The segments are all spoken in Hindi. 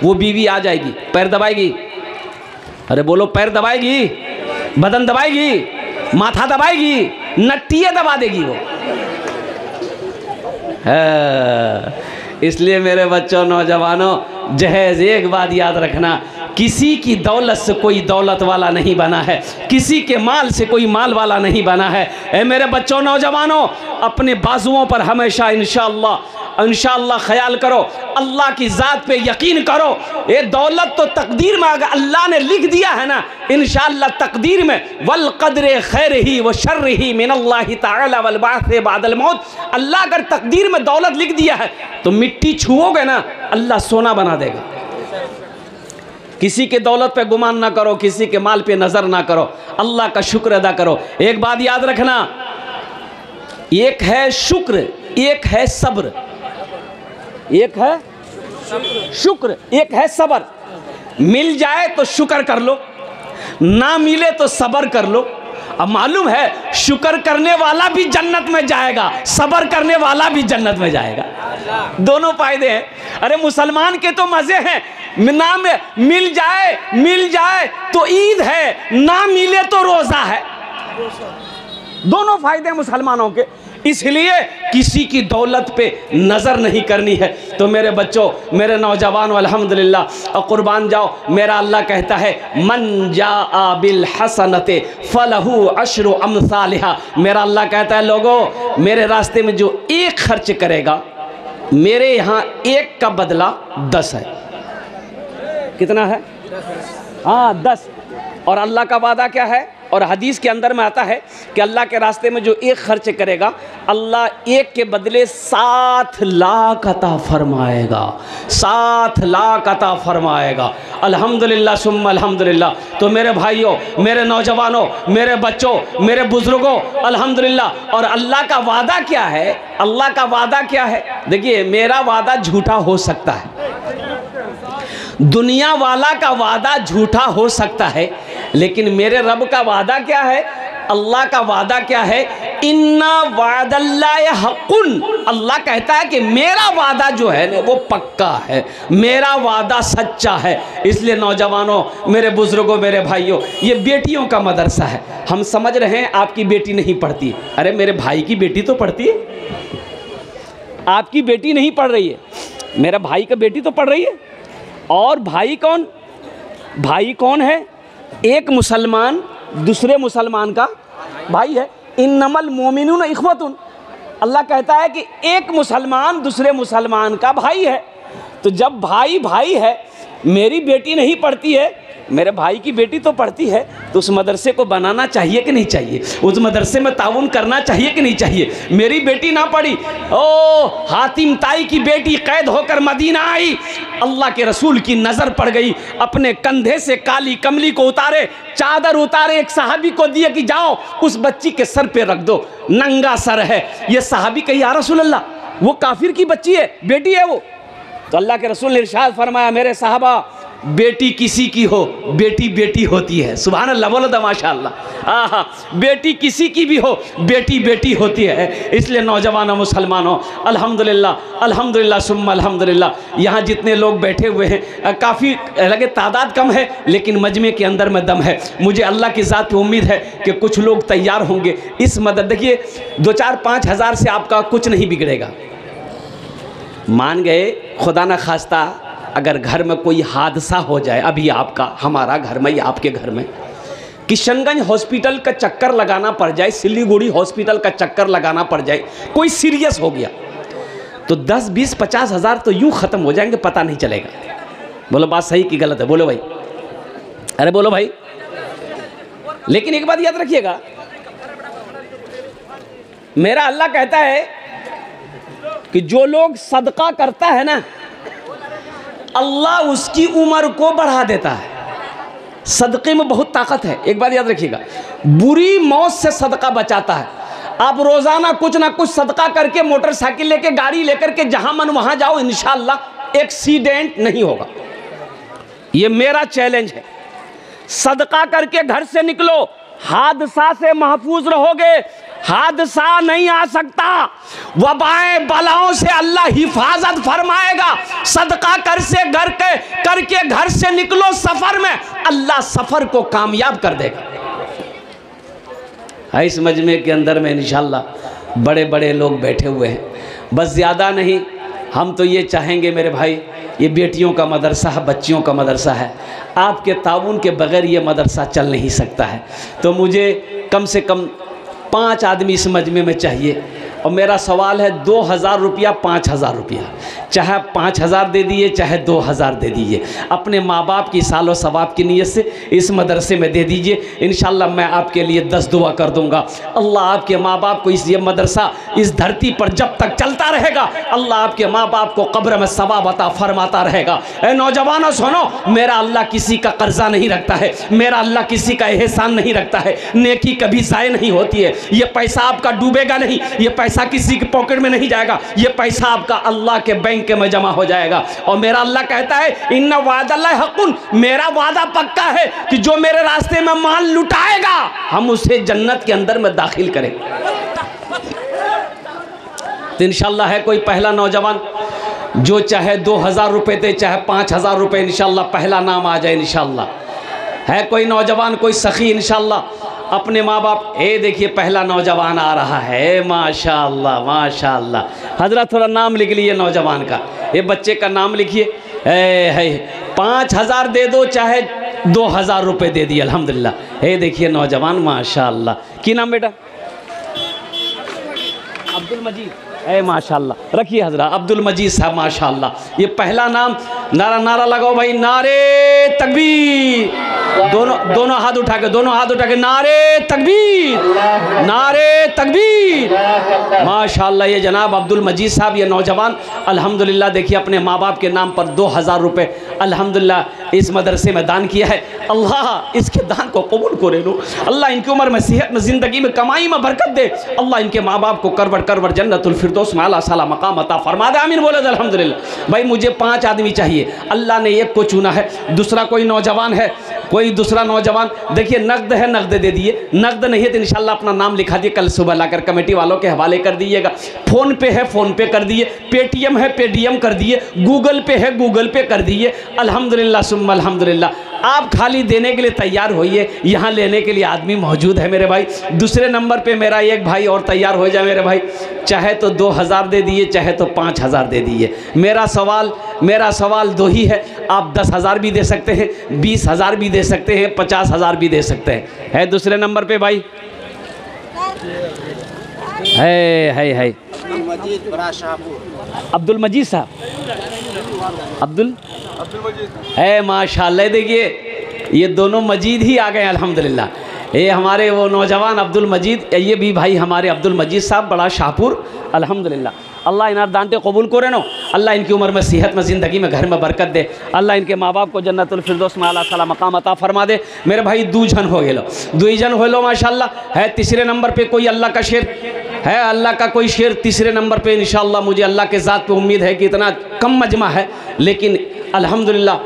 वो बीवी आ जाएगी, पैर दबाएगी, अरे बोलो, पैर दबाएगी, बदन दबाएगी, माथा दबाएगी, नट्टियाँ दबा देगी वो। इसलिए मेरे बच्चों, नौजवानों, जहेज एक बात याद रखना, किसी की दौलत से कोई दौलत वाला नहीं बना है, किसी के माल से कोई माल वाला नहीं बना है। ए मेरे बच्चों, नौजवानों, अपने बाजुओं पर हमेशा इंशाअल्लाह ख्याल करो, अल्लाह की ज़ात पे यकीन करो। ये दौलत तो तकदीर में अगर अल्लाह ने लिख दिया है ना, इंशाअल्लाह तकदीर में वल क़द्र खैरिही व शर्रिही मिनल्लाहि तआला वल बाअस बादल मौत, अल्लाह अगर तकदीर में दौलत लिख दिया है तो मिट्टी छुओगे ना, अल्लाह सोना बना देगा। किसी के दौलत पे गुमान ना करो, किसी के माल पे नज़र ना करो, अल्लाह का शुक्र अदा करो। एक बात याद रखना, एक है शुक्र, एक है सब्र, एक है शुक्र, एक है सब्र। मिल जाए तो शुक्र कर लो, ना मिले तो सब्र कर लो। अब मालूम है, शुक्र करने वाला भी जन्नत में जाएगा, सब्र करने वाला भी जन्नत में जाएगा, दोनों फायदे हैं। अरे मुसलमान के तो मजे हैं, ना मिल जाए तो ईद है, ना मिले तो रोजा है, दोनों फायदे हैं मुसलमानों के। इसलिए किसी की दौलत पे नज़र नहीं करनी है। तो मेरे बच्चों, मेरे नौजवानों, अल्हम्दुलिल्लाह, और कुर्बान जाओ, मेरा अल्लाह कहता है मन जाआ बिल हसनते फलहु अशरु अमसालिहा। मेरा अल्लाह कहता है, लोगों, मेरे रास्ते में जो एक खर्च करेगा, मेरे यहाँ एक का बदला 10 है। कितना है? हाँ, 10। और अल्लाह का वादा क्या है? और हदीस के अंदर में आता है कि अल्लाह के रास्ते में जो एक खर्च करेगा, अल्लाह एक के बदले 7 लाख अता फरमाएगा, 7 लाख अता फरमाएगा। अल्हम्दुलिल्लाह सुम्मा अल्हम्दुलिल्लाह। तो मेरे भाइयों, मेरे नौजवानों, मेरे बच्चों, मेरे बुजुर्गों, अल्हम्दुलिल्लाह। और अल्लाह का वादा क्या है? अल्लाह का वादा क्या है? देखिए, मेरा वादा झूठा हो सकता है, दुनिया वाला का वादा झूठा हो सकता है, लेकिन मेरे रब का वादा क्या है? अल्लाह का वादा क्या है? इन्ना वादल्लाहि हक़्क़ुन। अल्लाह कहता है कि मेरा वादा जो है ना, वो पक्का है, मेरा वादा सच्चा है। इसलिए नौजवानों, मेरे बुजुर्गों, मेरे भाइयों, ये बेटियों का मदरसा है। हम समझ रहे हैं आपकी बेटी नहीं पढ़ती, अरे मेरे भाई की बेटी तो पढ़ती है। आपकी बेटी नहीं पढ़ रही है, मेरा भाई का बेटी तो पढ़ रही है। और भाई कौन? भाई कौन है? एक मुसलमान दूसरे मुसलमान का भाई है। इन्नमल मोमिनून इख्वतुन। अल्लाह कहता है कि एक मुसलमान दूसरे मुसलमान का भाई है। तो जब भाई भाई है, मेरी बेटी नहीं पढ़ती है, मेरे भाई की बेटी तो पढ़ती है, तो उस मदरसे को बनाना चाहिए कि नहीं चाहिए? उस मदरसे में ताउन करना चाहिए कि नहीं चाहिए? मेरी बेटी ना पढ़ी, ओ हातिम ताई की बेटी कैद होकर मदीना आई, अल्लाह के रसूल की नज़र पड़ गई, अपने कंधे से काली कमली को उतारे, चादर उतारे, एक सहाबी को दिए कि जाओ उस बच्ची के सर पे रख दो, नंगा सर है। ये सहाबी कही, या रसूल अल्लाह, वो काफिर की बच्ची है, बेटी है वो। तो अल्लाह के रसूल ने इरशाद फरमाया, मेरे साहबा, बेटी किसी की हो, बेटी बेटी होती है। सुभान अल्लाह, बोलो तो माशाअल्लाह। आहा, बेटी किसी की भी हो, बेटी बेटी होती है। इसलिए नौजवानों, मुसलमानों, अल्हम्दुलिल्लाह, अल्हम्दुलिल्लाह सुम्मा अल्हम्दुलिल्लाह। यहाँ जितने लोग बैठे हुए हैं, काफ़ी लगे तादाद कम है, लेकिन मजमे के अंदर में दम है। मुझे अल्लाह की ज़ात पे उम्मीद है कि कुछ लोग तैयार होंगे इस मदद। देखिए, 2-4-5 हज़ार से आपका कुछ नहीं बिगड़ेगा। मान गए, खुदा न खास्ता अगर घर में कोई हादसा हो जाए, अभी आपका, हमारा घर में या आपके घर में, किशनगंज हॉस्पिटल का चक्कर लगाना पड़ जाए, सिलीगुड़ी हॉस्पिटल का चक्कर लगाना पड़ जाए, कोई सीरियस हो गया, तो 10-20-50 हज़ार तो यूँ ख़त्म हो जाएंगे, पता नहीं चलेगा। बोलो बात सही कि गलत है? बोलो भाई, अरे बोलो भाई। लेकिन एक बात याद रखिएगा, मेरा अल्लाह कहता है कि जो लोग सदका करता है ना, अल्लाह उसकी उम्र को बढ़ा देता है। सदक़े में बहुत ताकत है। एक बात याद रखिएगा, बुरी मौत से सदका बचाता है। आप रोज़ाना कुछ ना कुछ सदका करके, मोटरसाइकिल लेके, गाड़ी लेकर के जहां मन वहां जाओ, इंशाअल्लाह एक्सीडेंट नहीं होगा। ये मेरा चैलेंज है। सदका करके घर से निकलो, हादसा से महफूज रहोगे। हादसा नहीं आ सकता। वबाएं बलाओं से अल्लाह हिफाजत फरमाएगा। सदका करके घर से निकलो सफर में, अल्लाह सफर को कामयाब कर देगा। इस मजमे के अंदर में इंशाअल्लाह बड़े बड़े लोग बैठे हुए हैं, बस ज़्यादा नहीं। हम तो ये चाहेंगे मेरे भाई, ये बेटियों का मदरसा है, बच्चियों का मदरसा है, आपके ताउन के बगैर ये मदरसा चल नहीं सकता है। तो मुझे कम से कम 5 आदमी इस मजमे में चाहिए। और मेरा सवाल है 2000 रुपया, 5000 रुपया, चाहे 5000 दे दिए चाहे 2000 दे दीजिए, अपने माँ बाप की सालो सवाब की नीयत से इस मदरसे में दे दीजिए। इंशाअल्लाह मैं आपके लिए 10 दुआ कर दूंगा। अल्लाह आपके माँ बाप को ये मदरसा इस धरती पर जब तक चलता रहेगा, अल्लाह आपके माँ बाप को कब्र में सवाब अता फरमाता रहेगा। ए नौजवानों सुनो, मेरा अल्लाह किसी का कर्जा नहीं रखता है, मेरा अल्लाह किसी का एहसान नहीं रखता है। नेकी कभी ज़ाय नहीं होती है। ये पैसा आपका डूबेगा नहीं, ये पैसा किसी के पॉकेट में नहीं जाएगा, ये पैसा आपका अल्लाह के बैंक में जमा हो जाएगा। और मेरा अल्लाह कहता है इन्ना वादल्लाह हक़्क़ुन, मेरा वादा पक्का है कि जो मेरे रास्ते में माल लुटाएगा हम उसे जन्नत के अंदर में दाखिल करें। तो इंशाअल्लाह है कोई पहला नौजवान जो चाहे 2000 रुपये दे चाहे 5000 रुपये, इंशाअल्लाह पहला नाम आ जाए। इंशाअल्लाह है कोई नौजवान, कोई सखी इंशाअल्लाह अपने माँ बाप, ए देखिए पहला नौजवान आ रहा है, माशाअल्लाह माशाअल्लाह। हजरत थोड़ा नाम लिख लीजिए नौजवान का, ये बच्चे का नाम लिखिए। है 5000 दे दो चाहे 2000 रुपये दे दिए, अल्हम्दुलिल्लाह। हे देखिए नौजवान माशाअल्लाह। की नाम बेटा? अब्दुल मजीद। ए माशाअल्लाह, रखिए हजरा अब्दुल मजीद साहब माशाअल्लाह। ये पहला नाम, नारा लगाओ भाई, नारे तकबीर। दोनों हाथ उठा के नारे तकबीर, नारे तकबीर। माशाअल्लाह ये जनाब अब्दुल मजीद साहब, ये नौजवान अल्हम्दुलिल्लाह देखिए अपने माँ बाप के नाम पर 2000 रुपये अल्हम्दुलिल्लाह इस मदरसे में दान किया है। अल्लाह इसके दान को कबूल करे लो, अल्लाह इनकी उम्र में, सेहत में, ज़िंदगी में, कमाई में बरकत दे। अल्लाह इनके माँ बाप को करवट जन्नतुल फिरदौस में आला साला मकाम अता फरमा दे। आमीन बोले अल्हम्दुलिल्लाह। भाई मुझे 5 आदमी चाहिए, अल्लाह ने एक को चुना है, दूसरा कोई नौजवान है, कोई दूसरा नौजवान देखिए नकद है, नकद दे दिए, नकद नहीं है तो इंशाल्लाह अपना नाम लिखा दिए, कल सुबह लाकर कमेटी वालों के हवाले कर दीजिएगा। फ़ोन पे है, फ़ोन पे कर दिए, पेटीएम है, पेटीएम कर दिए, गूगल पे है, गूगल पे कर दिए। अल्हम्दुलिल्लाह सुम्मा अल्हम्दुलिल्लाह। आप खाली देने के लिए तैयार होइए, यहाँ लेने के लिए आदमी मौजूद है मेरे भाई। दूसरे नंबर पे मेरा एक भाई और तैयार हो जाए मेरे भाई, चाहे तो 2000 दे दिए चाहे तो 5000 दे दिए। मेरा सवाल 2 ही है, आप 10,000 भी दे सकते हैं, 20,000 भी दे सकते हैं, 50,000 भी दे सकते हैं। है दूसरे नंबर पे भाई है अब्दुल मजीद साहब, अब्दुल है माशाल्लाह। देखिए ये दोनों मजीद ही आ गए अल्हम्दुलिल्लाह। ये हमारे वो नौजवान अब्दुल मजीद, ये भी भाई हमारे अब्दुल मजीद साहब बड़ा शाहपुर अल्हम्दुलिल्लाह। अल्लाह इनार दानते कबूल करे नो, अल्लाह इनकी उम्र में, सेहत में, ज़िंदगी में, घर में बरकत दे। अल्लाह इनके माँ बाप को जन्नतुल फिरदौस में आला साला मकाम अता फरमा दे। मेरे भाई 2 जन हो गए माशाल्लाह। है तीसरे नंबर पे कोई अल्लाह का शेर है, अल्लाह का कोई शेर तीसरे नंबर पे इंशाअल्लाह। मुझे अल्लाह के ज़ात पे उम्मीद है कि इतना कम मजमा है, लेकिन अल्हम्दुलिल्लाह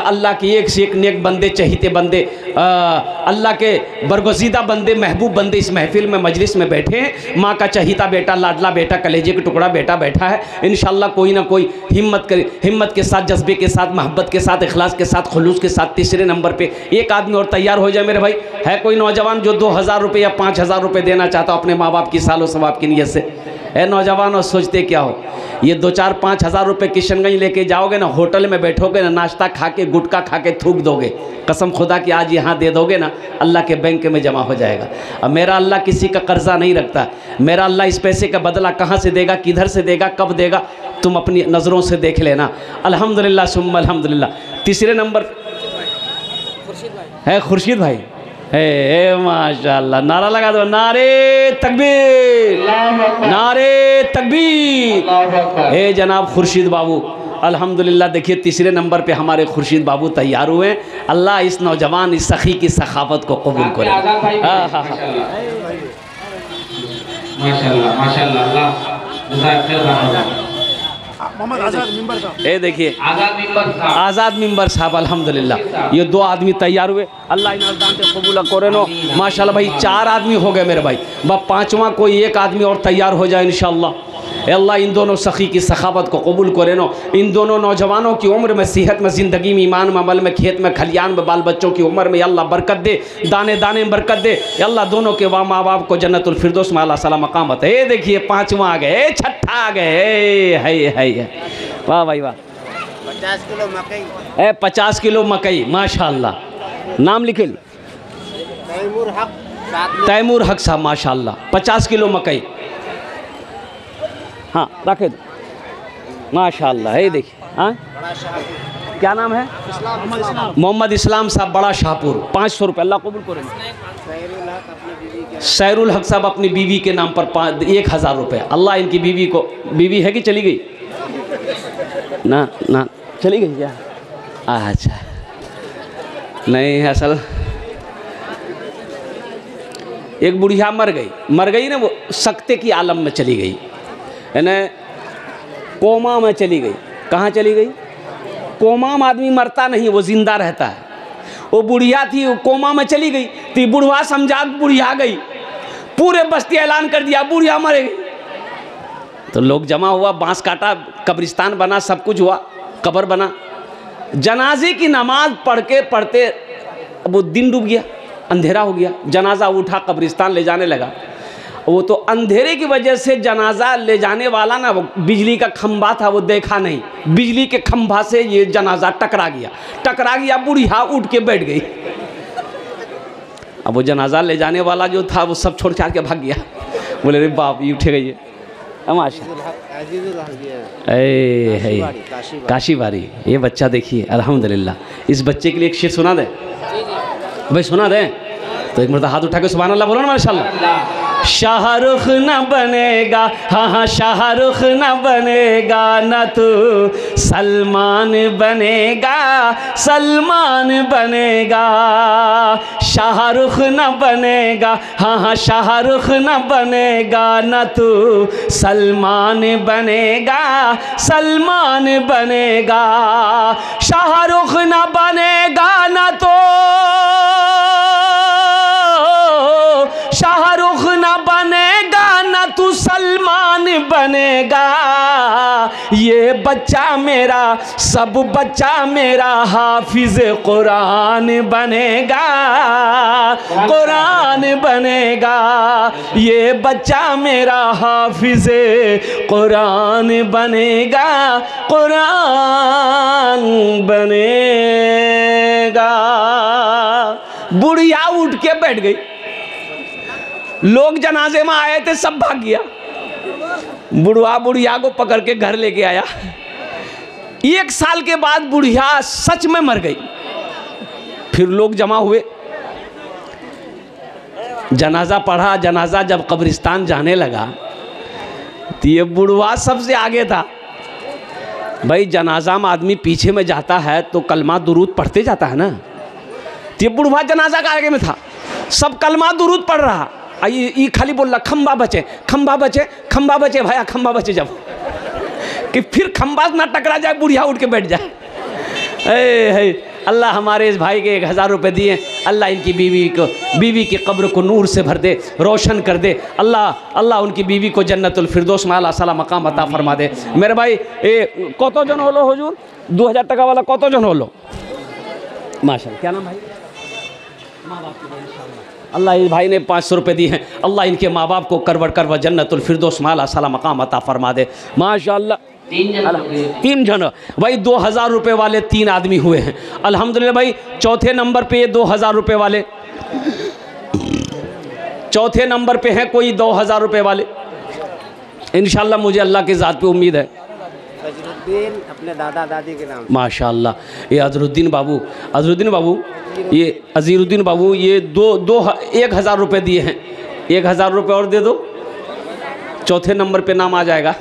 अल्लाह के एक से एक नेक बंदे, चहीते बंदे, अल्लाह के बरगुज़ीदा बंदे, महबूब बंदे इस महफिल में, मजलिस में बैठे हैं। माँ का चहीता बेटा, लाडला बेटा, कलेजे का टुकड़ा बेटा बैठा है। इंशाअल्लाह कोई ना कोई हिम्मत के साथ, जज्बे के साथ, मोहब्बत के साथ, इखलास के साथ, खुलूस के साथ तीसरे नंबर पे एक आदमी और तैयार हो जाए मेरे भाई। है कोई नौजवान जो 2000 रुपये या 5000 रुपये देना चाहता हो अपने माँ बाप की सालो सवाब की नीयत से? है नौजवान और सोचते क्या हो, ये 2-4-5 हज़ार रुपये किशनगंज लेके जाओगे ना, होटल में बैठोगे ना, नाश्ता खा के, गुटखा खा के थूक दोगे, कसम खुदा कि आज यहाँ दे दोगे ना, अल्लाह के बैंक में जमा हो जाएगा। अब मेरा अल्लाह किसी का कर्जा नहीं रखता, मेरा अल्लाह इस पैसे का बदला कहाँ से देगा, किधर से देगा, कब देगा, तुम अपनी नज़रों से देख लेना। अल्हम्दुलिल्लाह सुम्मा अल्हम्दुलिल्लाह। तीसरे नंबर है खुर्शीद भाई, है माशाअल्लाह। नारा लगा दो, नारे तकबीर, नारे तकबीर। हे जनाब खुर्शीद बाबू अल्हम्दुलिल्लाह। देखिए तीसरे नंबर पे हमारे खुर्शीद बाबू तैयार हुए। अल्लाह इस नौजवान, इस सखी की सखावत को कबूल करे। माशाअल्लाह माशाअल्लाह। मोहम्मद आज़ाद मिंबर साहब। ये देखिए आज़ाद मिंबर साहब, अल्हम्दुलिल्लाह ये 2 आदमी तैयार हुए। अल्लाह इन अरदान से कबूल करे नो। माशाल्लाह भाई 4 आदमी हो गए मेरे भाई, बस 5वां कोई एक आदमी और तैयार हो जाए इंशाअल्लाह। अल्लाह इन दोनों सखी की सखावत को कबूल करे नो। इन दोनों नौजवानों की उम्र में, सेहत में, ज़िंदगी में, ईमान में, अमल में, खेत में, खलियान में, बाल बच्चों की उम्र में अल्लाह बरकत दे, दाने दाने में बरकत दे। अल्लाह दोनों के माँ बाप को जन्नतुल फिरदौस में अल्लाह सलाम मकाम बता। ये देखिए 5वां आ गए, 6ठा आ गए। है वाह भाई वाह। 50 किलो मकई, 50 किलो मकई, माशाअल्लाह। नाम लिखे तैमूर हक, तैमूर हक साहब, माशाअल्लाह 50 किलो मकई। हाँ रखे दो, माशाअल्लाह। है देखिए, हाँ क्या नाम है? मोहम्मद इस्लाम साहब, बड़ा शाहपुर, 500 रुपये। अल्लाह कबूल करे। सैरुल हक साहब अपनी बीवी के नाम पर 1000 रुपये। अल्लाह इनकी बीवी को, बीवी है कि चली गई? ना चली गई क्या? अच्छा नहीं, असल एक बुढ़िया मर गई ना, वो सकते की आलम में चली गई, यानी कोमा में चली गई। कहाँ चली गई? कोमा में आदमी मरता नहीं, वो जिंदा रहता है। वो बुढ़िया थी, वो कोमा में चली गई, तो बुढ़वा समझा बुढ़िया गई, पूरे बस्ती ऐलान कर दिया बुढ़िया मरेगी। तो लोग जमा हुआ, बांस काटा, कब्रिस्तान बना, सब कुछ हुआ, कब्र बना। जनाजे की नमाज पढ़ते अब वो दिन डूब गया, अंधेरा हो गया। जनाजा उठा, कब्रिस्तान ले जाने लगा। वो तो अंधेरे की वजह से जनाजा ले जाने वाला ना, वो बिजली का खंभा था, वो देखा नहीं, बिजली के खंभा से ये जनाजा टकरा गया। बुढ़िया उठ के बैठ गई। अब वो जनाजा ले जाने वाला जो था वो सब छोड़ छाड़ के भाग गया। बोले रे बाप, ये उठे गई तमाशा। काशी बारी, ये बच्चा देखिए अल्हम्दुलिल्लाह। इस बच्चे के लिए एक शेर सुना दे भाई, सुना दे तो। एक मरतबा हाथ उठा के सुभान अल्लाह बोलो ना, माशाअल्लाह। शाहरुख न बनेगा, हाँ शाहरुख न बनेगा, न तो सलमान बनेगा, शाहरुख न बनेगा, हाँ शाहरुख न बनेगा, न तो सलमान बनेगा, शाहरुख न बनेगा, न तो शाहरुख न बनेगा, न तू सलमान बनेगा। ये बच्चा मेरा, सब बच्चा मेरा हाफिज कुरान बनेगा, ये बच्चा मेरा हाफिज कुरान बनेगा, बुढ़िया उठ के बैठ गई। लोग जनाजे में आए थे, सब भाग गया। बुढ़िया को पकड़ के घर लेके आया। 1 साल के बाद बुढ़िया सच में मर गई। फिर लोग जमा हुए, जनाजा पढ़ा। जनाजा जब कब्रिस्तान जाने लगा तो ये बुढ़वा सबसे आगे था। भाई जनाजा में आदमी पीछे में जाता है तो कलमा दुरूद पढ़ते जाता है ना, तो ये बुढ़वा जनाजा का आगे में था, सब कलमा दुरूद पढ़ रहा। ये खाली बोल रहा खंबा बचे भाया, खंबा बचे, जब कि फिर खंबा ना टकरा जाए, बुढ़िया उठ के बैठ जाए। अल्लाह हमारे इस भाई के 1000 रुपये दिए, अल्लाह इनकी बीवी की कब्र को नूर से भर दे, रोशन कर दे। अल्लाह उनकी बीवी को जन्नतुल फिरदौस में अल्लाह सला मकाम अता फरमा दे। मेरे भाई कत जन हलो हुजूर? 2000 टका वाला कत जन हलो? माशाल्लाह। क्या नाम भाई? माँ बाप के अल्लाह इस भाई ने 500 रुपये दिए हैं। अल्लाह इनके माँ बाप को करवट जन्नतुल फिरदौस में अल्लाह सला मकाम अता फरमा दे। माशाल्लाह। 3 जन भाई 2000 रुपये वाले 3 आदमी हुए हैं अल्हम्दुलिल्लाह। भाई चौथे नंबर पे ये 2000 रुपये वाले, चौथे नंबर पे हैं कोई 2000 रुपये वाले। इंशाल्लाह मुझे अल्लाह की ज़ात पे उम्मीद है। अपने दादा दादी के नाम माशाल्लाह। ये अजरुद्दीन बाबू, ये अजीरुद्दीन बाबू, ये 1000 रुपये दिए हैं। 1000 रुपये और दे दो, चौथे नंबर पे नाम आ जाएगा।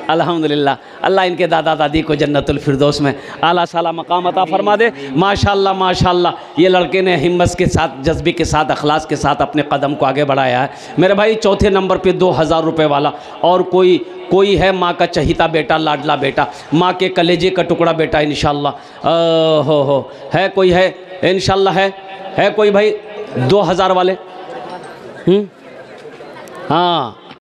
अल्हम्दुलिल्लाह, अल्लाह इनके दादा दादी को जन्नतुल फिरदौस में आला साला मकाम अता फरमा दे। माशाअल्लाह माशाअल्लाह, ये लड़के ने हिम्मत के साथ, जज्बे के साथ, अखलास के साथ अपने कदम को आगे बढ़ाया है। मेरे भाई चौथे नंबर पे 2000 रुपये वाला, और कोई है माँ का चहीता बेटा, लाडला बेटा, माँ के कलेजे का टुकड़ा बेटा, इंशाअल्लाह हो है, कोई है इंशाअल्लाह, है कोई भाई 2000 वाले? हाँ